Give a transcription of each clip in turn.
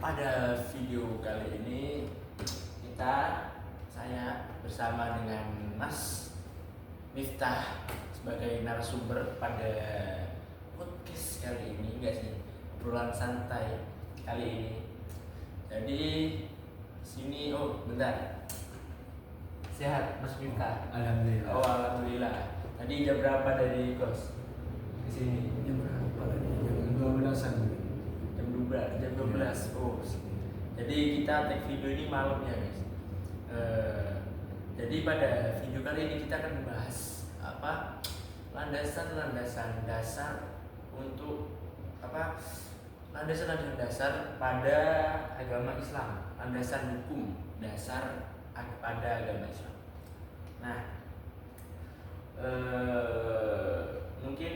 Pada video kali ini saya bersama dengan Mas Miftah sebagai narasumber pada podcast kali ini, enggak sih, obrolan santai kali ini. Jadi sini, bentar, sehat Mas Miftah? Alhamdulillah. Oh, alhamdulillah. Tadi jam berapa dari kos ke sini? Jam berapa tadi? Jam 12-an. Jam 12. Oh, jadi kita take video ini malam ya guys. Jadi pada video kali ini kita akan membahas landasan-landasan dasar untuk landasan dasar pada agama Islam, landasan hukum dasar pada agama Islam. Nah, mungkin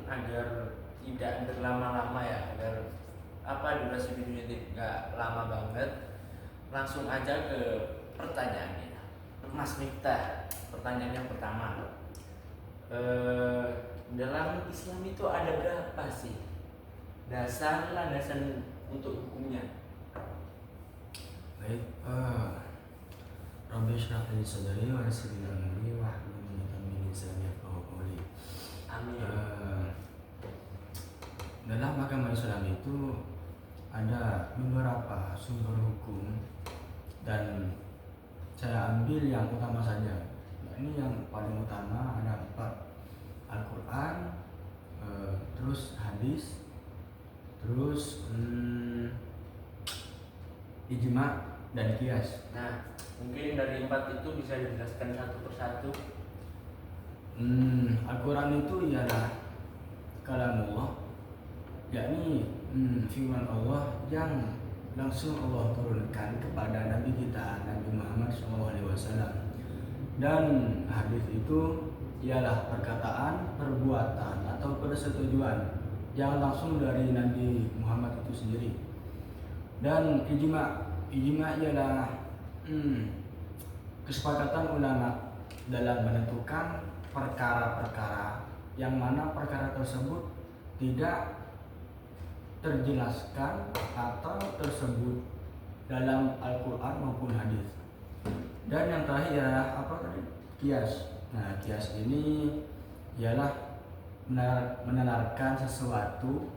agar tidak berlama-lama ya, agar durasi videonya tidak lama banget, langsung aja ke pertanyaannya. Mas Miftah, pertanyaan yang pertama, dalam Islam itu ada berapa sih dasar landasan untuk hukumnya? Baik, Rabbi shrah li sadri wa yassir li amri wahlul 'uqdatam min lisani yafqahu qawli. Amin. Dalam agama Islam itu ada beberapa sumber hukum dan saya ambil yang utama saja. Ini yang paling utama ada 4: Al-Quran, terus hadis, terus ijma dan qiyas. Nah, mungkin dari 4 itu bisa dijelaskan satu persatu. Al-Quran itu ialah kalamullah, yakni firman Allah yang langsung Allah turunkan kepada Nabi kita, Nabi Muhammad SAW. Dan hadis itu ialah perkataan, perbuatan atau persetujuan yang langsung dari Nabi Muhammad itu sendiri. Dan ijma ialah kesepakatan ulama dalam menentukan perkara-perkara yang mana perkara tersebut tidak terjelaskan atau tersebut dalam Al-Quran maupun hadis. Dan yang terakhir ialah qiyas. Nah, qiyas ini ialah menalarkan sesuatu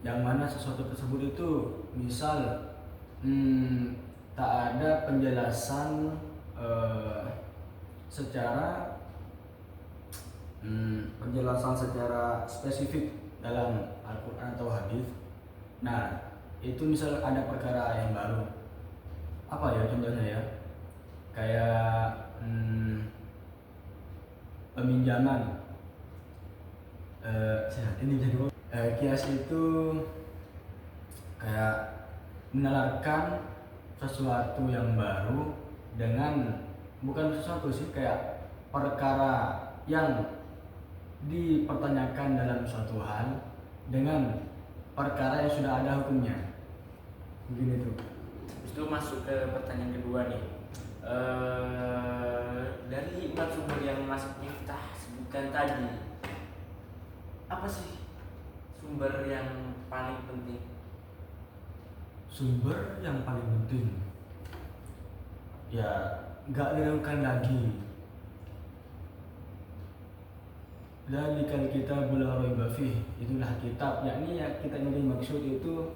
yang mana sesuatu tersebut itu misal tak ada penjelasan secara spesifik dalam Al-Quran atau hadis. Nah, itu misal ada perkara yang baru. Apa ya contohnya ya? Kayak peminjaman. Ini jadi qiyas itu kayak menalarkan sesuatu yang baru dengan bukan sesuatu sih, kayak perkara yang dipertanyakan dalam suatu hal dengan perkara yang sudah ada hukumnya. Begini tuh. Itu masuk ke pertanyaan kedua nih. Dari 4 sumber yang Mas Miftah sebutkan tadi, apa sih sumber yang paling penting? Sumber yang paling penting ya nggak diragukan lagi. Dzalikal kitabul la raiba fih, itulah kitab, yakni yang kita maksud itu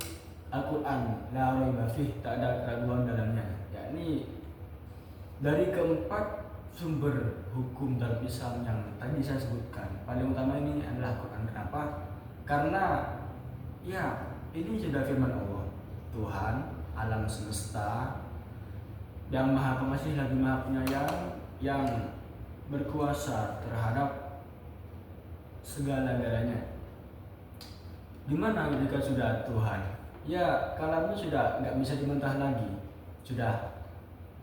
Al-Quran, la raiba fih, tak ada keraguan dalamnya. Yakni dari keempat sumber hukum dalam Islam yang tadi saya sebutkan, paling utama ini adalah Al-Quran. Kenapa? Karena ya ini sudah firman Allah, Tuhan alam semesta yang maha pengasih lagi maha penyayang, yang berkuasa terhadap segala-galanya. Dimana ketika sudah Tuhan, ya kalamnya sudah nggak bisa dibantah lagi, sudah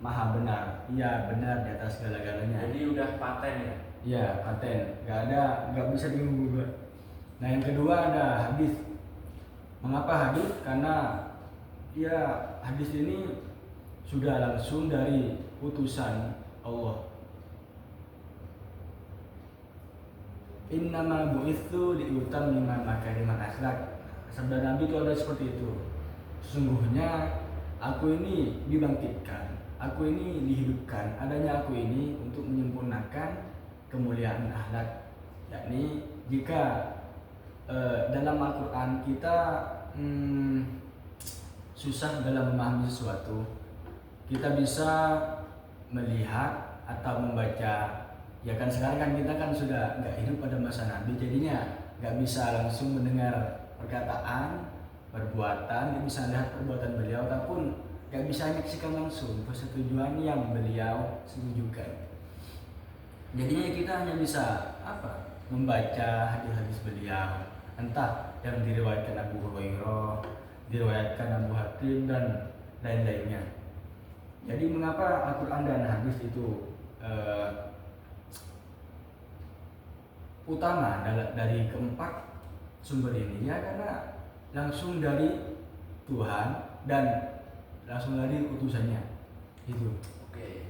maha benar, ya benar di atas segala-galanya. Jadi udah paten ya? Ya paten, nggak bisa diganggu. Nah, yang kedua ada hadis. Mengapa hadis? Karena ya hadis ini sudah langsung dari utusan Allah. Innamal bu'itsu liutammima makarimal akhlak. Sabda Nabi itu ada seperti itu. sesungguhnya aku ini dibangkitkan, aku ini dihidupkan, adanya aku ini untuk menyempurnakan kemuliaan akhlak. Yakni jika dalam Al-Quran kita susah dalam memahami sesuatu, kita bisa melihat atau membaca. Ya kan sekarang kan kita kan sudah nggak hidup pada masa Nabi, jadinya nggak bisa langsung mendengar perkataan, perbuatan, nggak bisa lihat perbuatan beliau, ataupun nggak bisa menyaksikan langsung persetujuan yang beliau setujukan. Jadinya kita hanya bisa membaca hadis-hadis beliau, entah yang diriwayatkan Abu Hurairah, diriwayatkan Abu Hatim dan lain-lainnya. Jadi mengapa Al-Quran dan hadis itu utama dari keempat sumber ini? Ya karena langsung dari Tuhan dan langsung dari utusannya itu. Oke.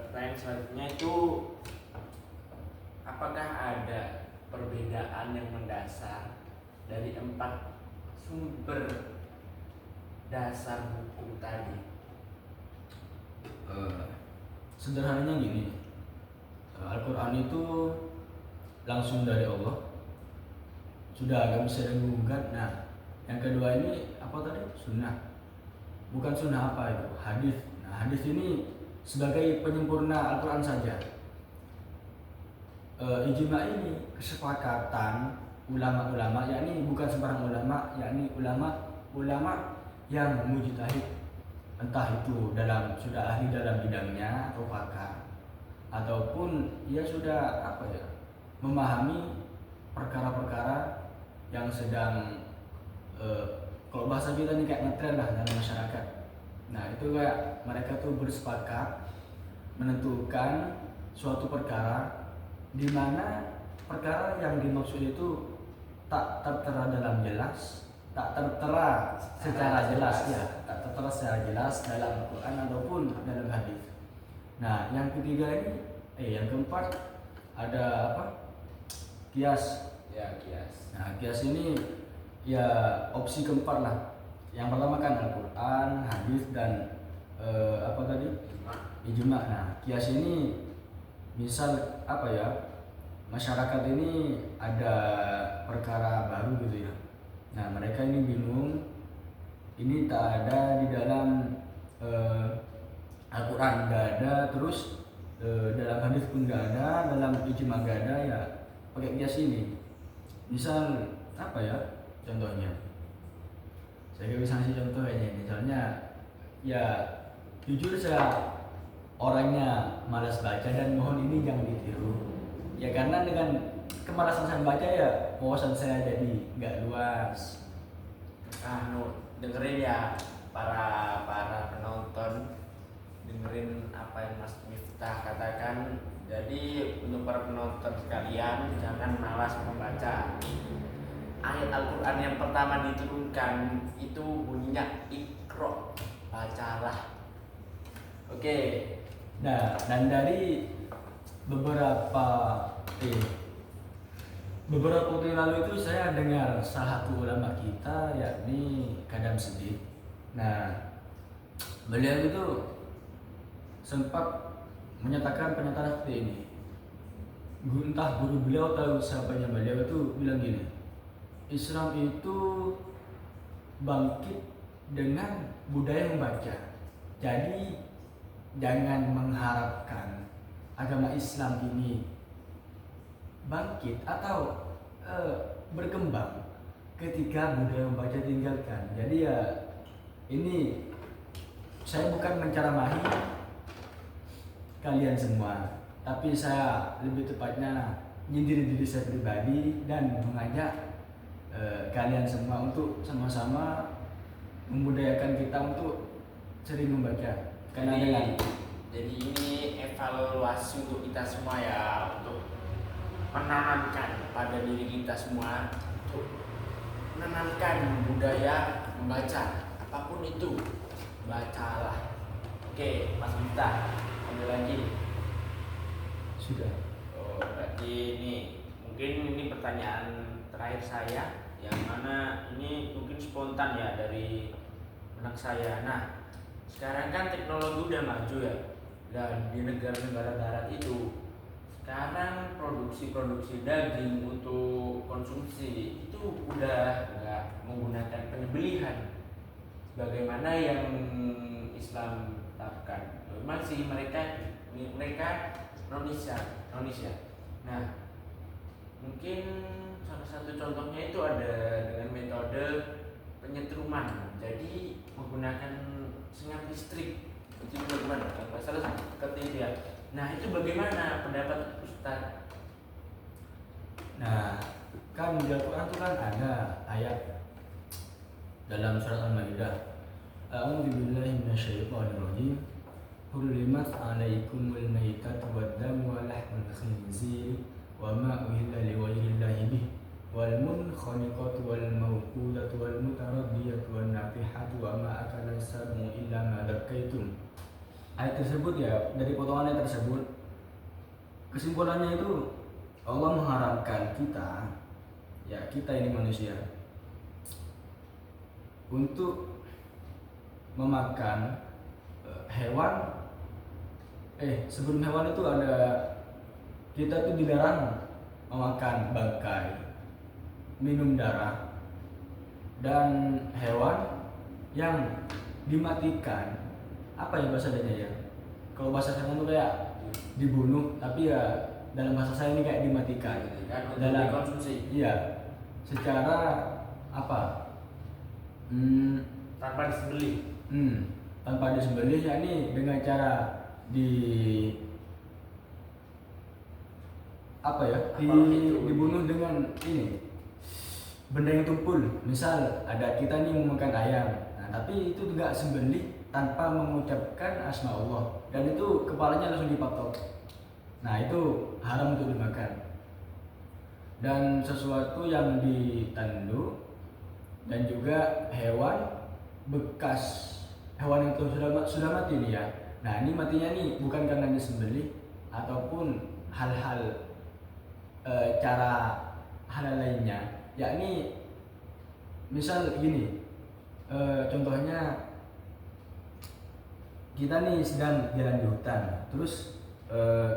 Pertanyaan selanjutnya itu, apakah ada perbedaan yang mendasar dari 4 sumber dasar hukum tadi? Sederhananya gini, Al-Quran itu langsung dari Allah, sudah gak bisa digugat. Nah, yang kedua ini apa tadi? Sunnah. Bukan sunnah apa itu? Hadis. Nah, hadis ini sebagai penyempurna Al-Quran saja. Ijma ini kesepakatan ulama-ulama, yakni bukan sembarang ulama, yakni ulama yang mujtahid, entah itu sudah ahli dalam bidangnya atau pakar, ataupun ia sudah memahami perkara-perkara yang sedang kalau bahasa kita ini kayak ngetren lah dalam masyarakat. Nah itu kayak mereka tuh bersepakat menentukan suatu perkara, di mana perkara yang dimaksud itu tak tertera dalam jelas, tak tertera secara jelas ya, tak tertera secara jelas dalam Al-Quran ataupun dalam hadis. Nah yang ketiga ini, yang keempat ada apa? Kias. Ya, kias. Nah kias ini ya opsi keempat lah. Yang pertama kan Al-Quran, hadis dan apa tadi? Ijma. Nah kias ini misal masyarakat ini ada perkara baru gitu ya. Nah mereka ini bingung, ini tak ada di dalam Al-Quran nggak ada, terus dalam hadis pun nggak ada, dalam ijma nggak ada, ya pakai kias ini. Misal contohnya saya bisa kasih contoh ini. Misalnya ya jujur saya orangnya malas baca dan mohon ini jangan ditiru ya, karena dengan kemalasan saya baca ya wawasan saya jadi nggak luas. Dengerin ya para penonton, dengerin apa yang Mas Miftah katakan. Jadi untuk para penonton sekalian, jangan malas membaca. Ayat Al-Quran yang pertama diturunkan itu bunyinya Iqra, bacalah. Oke. Nah, dan dari beberapa waktu lalu itu saya dengar salah satu ulama kita, yakni Kadam Siddiq. Nah, beliau itu sempat menyatakan pernyataan seperti ini. Entah guru beliau atau siapanya beliau itu bilang gini, Islam itu bangkit dengan budaya membaca. Jadi jangan mengharapkan agama Islam ini bangkit atau berkembang ketika budaya membaca tinggalkan. Jadi ya ini saya bukan menceramahi kalian semua, tapi saya lebih tepatnya nyindir diri saya pribadi dan mengajak kalian semua untuk sama-sama membudayakan kita untuk sering membaca. Jadi ini evaluasi untuk kita semua ya, untuk menanamkan pada diri kita semua, untuk menanamkan budaya membaca, apapun itu, bacalah. Oke, Mas Miftah, ambil lagi. Sudah. Berarti mungkin ini pertanyaan terakhir saya, yang mana ini mungkin spontan ketakutan ya dari anak saya. Nah, sekarang kan teknologi udah maju ya, dan di negara-negara barat itu sekarang produksi daging untuk konsumsi itu udah nggak menggunakan penyembelihan bagaimana yang Islam tetapkan. Masih mereka Indonesia. Nah, mungkin salah satu contohnya itu ada dengan metode penyetruman. Jadi menggunakan sengat listrik. Itu bagaimana? Kalau nggak salah seperti itu ya. Nah, itu bagaimana pendapat Ustaz? Nah, kan di Al-Quran itu kan ada ayat dalam surat Al-Maidah. A'udzubillahi minasyaitonirrajim. Hurrimat 'alaikumul maitatu wad-damu wa lahmul khinzir wa ma uhilla lighayrillahi bih wal munkhaniqatu wal mawqudatu wal mutaraddiyatu wan nafihatu wa ma akala as-sabu illa ma dakaitum. Ayat tersebut ya, dari potongan ayat tersebut kesimpulannya itu Allah mengharamkan kita ini manusia untuk memakan hewan. Sebelum hewan itu ada, kita tuh dilarang memakan bangkai, minum darah, dan hewan yang dimatikan. Apa ya bahasanya ya? Kalau bahasa saya itu kayak dibunuh, tapi ya dalam bahasa saya ini kayak dimatikan. Dalam konsumsi. Iya, secara apa? Tanpa disembelih. Tanpa disembelih, yakni dengan cara dibunuh dengan ini benda yang tumpul. Misal ada kita nih memakan ayam, nah tapi itu enggak sembelih tanpa mengucapkan asma Allah, dan itu kepalanya langsung dipatok. Nah, itu haram untuk dimakan. Dan sesuatu yang ditandu dan juga hewan bekas, hewan yang sudah mati nih ya. Nah, ini matinya nih bukan karena disembelih ataupun hal-hal cara halal lainnya, yakni misal gini, contohnya kita nih sedang jalan di hutan, terus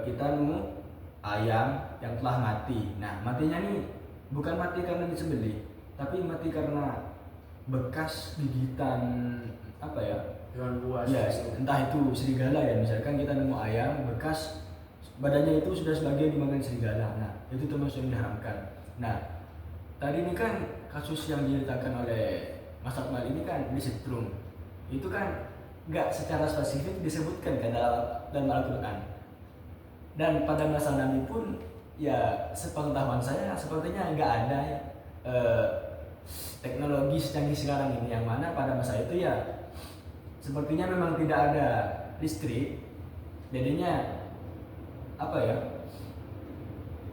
kita nemu ayam yang telah mati. Nah, matinya nih bukan mati karena disembelih, tapi mati karena bekas gigitan apa ya? Hewan buas. Ya, entah itu serigala ya. Misalkan kita nemu ayam bekas badannya itu sudah sebagian dimakan serigala. Nah, itu termasuk yang diharamkan. Nah, tadi ini kan kasus yang diceritakan oleh Mas Akmal ini kan disetrum. Itu kan nggak secara spesifik disebutkan kan dalam Al-Quran. Dan pada masa Nabi pun ya sepengetahuan saya sepertinya nggak ada teknologi secanggih sekarang ini, yang mana pada masa itu ya sepertinya memang tidak ada listrik. Jadinya apa ya,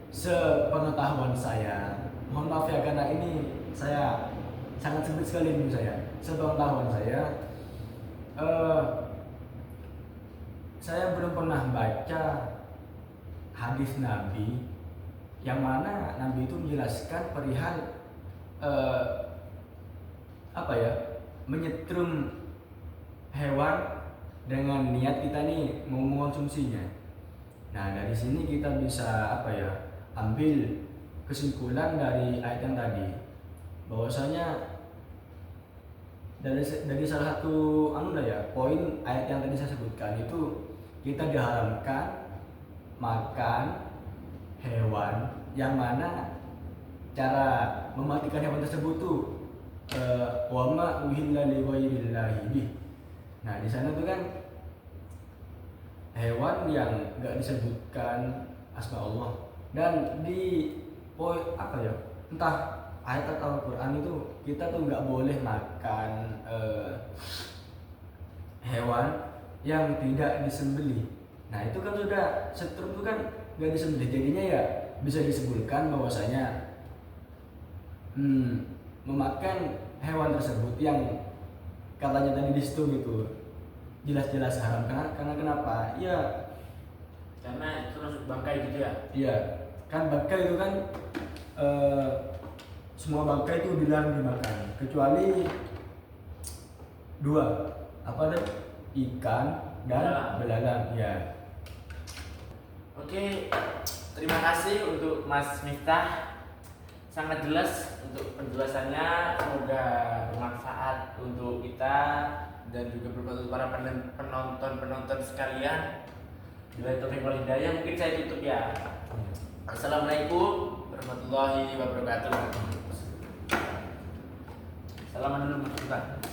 sepengetahuan saya, mohon maaf ya karena ini saya sangat sempit sekali menurut saya. Sepengetahuan saya belum pernah baca hadis Nabi yang mana Nabi itu menjelaskan perihal menyetrum hewan dengan niat kita nih mau mengonsumsinya. Nah, dari sini kita bisa ambil kesimpulan dari ayat yang tadi, bahwasanya dari salah satu poin ayat yang tadi saya sebutkan itu, kita diharamkan makan hewan yang mana cara mematikan hewan tersebut tuh wa ma uhilla li ghairillahi bih. Nah, di sana tuh kan hewan yang enggak disebutkan asma Allah, dan di poin entah ayat atau Al-Quran itu kita tuh nggak boleh makan hewan yang tidak disembelih. Nah, itu kan sudah setrum itu kan nggak disembelih, jadinya ya bisa disebutkan bahwasanya memakan hewan tersebut yang katanya tadi di situ gitu jelas-jelas haram. Karena kenapa? Ya karena itu masuk bangkai gitu ya. Iya, kan bangkai itu kan semua bangkai itu dilarang dimakan kecuali dua apa tuh? Ikan dan belalang ya. Oke, terima kasih untuk Mas Miftah, sangat jelas untuk penjelasannya. Semoga bermanfaat untuk kita dan juga bermanfaat untuk para penonton sekalian. Bila Taufik wal Hidayah, mungkin saya tutup ya. Assalamualaikum warahmatullahi wabarakatuh. Salam dulu Mas Miftah.